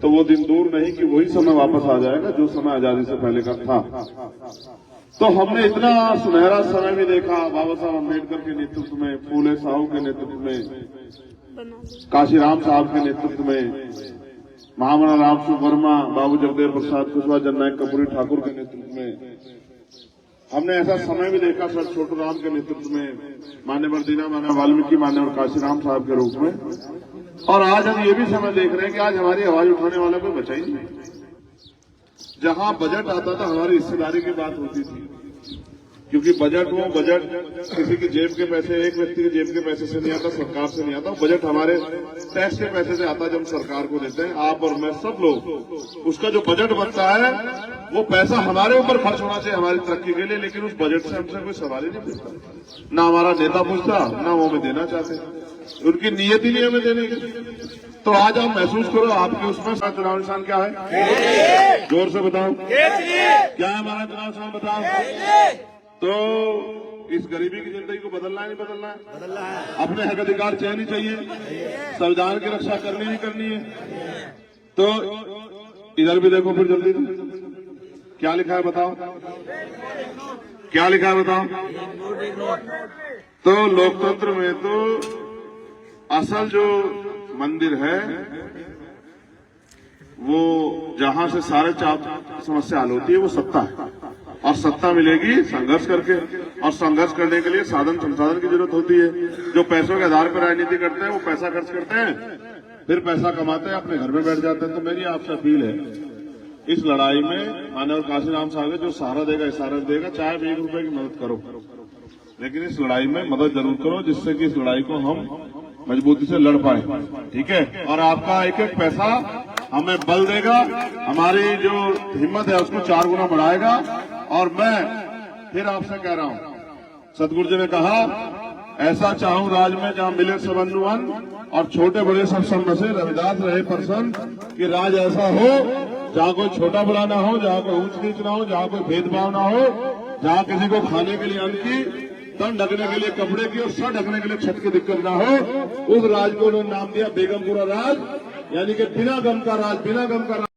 तो वो दिन दूर नहीं कि वही समय वापस आ जाएगा जो समय आजादी से पहले का था। तो हमने इतना सुनहरा समय भी देखा बाबा साहब अम्बेडकर के नेतृत्व में, फूले साहू के नेतृत्व में, काशीराम साहब के नेतृत्व में, महामना रामसु वर्मा, बाबू जगदेव प्रसाद कुशवाहा, जननायक कर्पूरी ठाकुर के नेतृत्व में। हमने ऐसा समय भी देखा सर छोटू राम के नेतृत्व में, मान्यवर दीना मान्यवर वाल्मीकि, मान्यवर काशीराम साहब के रूप में। और आज हम ये भी समय देख रहे हैं कि आज हमारी आवाज उठाने वाला कोई बचा ही नहीं। जहां बजट आता था हमारी हिस्सेदारी की बात होती थी, क्योंकि बजट किसी की जेब के पैसे, एक व्यक्ति की जेब के पैसे से नहीं आता, सरकार से नहीं आता। बजट हमारे टैक्स के पैसे से आता, जो हम सरकार को देते हैं, आप और मैं सब लोग। उसका जो बजट बनता है वो पैसा हमारे ऊपर खर्च होना चाहिए हमारी तरक्की के लिए, लेकिन उस बजट से हमसे कोई सवाल ही नहीं पूछता, ना हमारा नेता पूछता, ना वो हमें देना चाहते, उनकी नीयत ही नहीं हमें देने की। तो आज आप महसूस करो आपके उसमें चुनाव निशान क्या है, जोर से बताओ क्या है हमारा चुनाव निशान, बताओ। तो इस गरीबी की जिंदगी को बदलना है, नहीं बदलना है? अपने हक अधिकार चाहिए चाहिए, संविधान की रक्षा करनी ही करनी है। तो इधर भी देखो फिर जल्दी क्या लिखा है बताओ, क्या लिखा है बताओ। तो लोकतंत्र में तो असल जो मंदिर है वो जहां से सारे समस्या हल होती है वो सत्ता है, और सत्ता मिलेगी संघर्ष करके, और संघर्ष करने के लिए साधन संसाधन की जरूरत होती है। जो पैसों के आधार पर राजनीति करते हैं वो पैसा खर्च करते हैं, फिर पैसा कमाते हैं, अपने घर में बैठ जाते हैं। तो मेरी आपसे अपील है, इस लड़ाई में माननीय काशीराम साहब जो सहारा देगा, इशारा देगा, चाहे 1 रुपए की मदद करो, लेकिन इस लड़ाई में मदद जरूर करो, जिससे कि इस लड़ाई को हम मजबूती से लड़ पाए, ठीक है। और आपका एक एक पैसा हमें बल देगा, हमारी जो हिम्मत है उसको 4 गुना बढ़ाएगा। और मैं फिर आपसे कह रहा हूं, सतगुरु जी ने कहा, ऐसा चाहूं राज में जहां मिले सबनुवन, और छोटे बड़े सब संग से रविदास रहे प्रसन्न, कि राज ऐसा हो जहां कोई छोटा बड़ा ना हो, जहां कोई ऊंच नीच ना हो, जहां कोई भेदभाव ना हो, जहां किसी को खाने के लिए अन्न की, तन ढकने के लिए कपड़े की, और सर ढकने के लिए छत की दिक्कत ना हो। उस राज को उन्होंने नाम दिया बेगमपुरा राज, यानी कि बिना गम का राज, बिना गम का राज।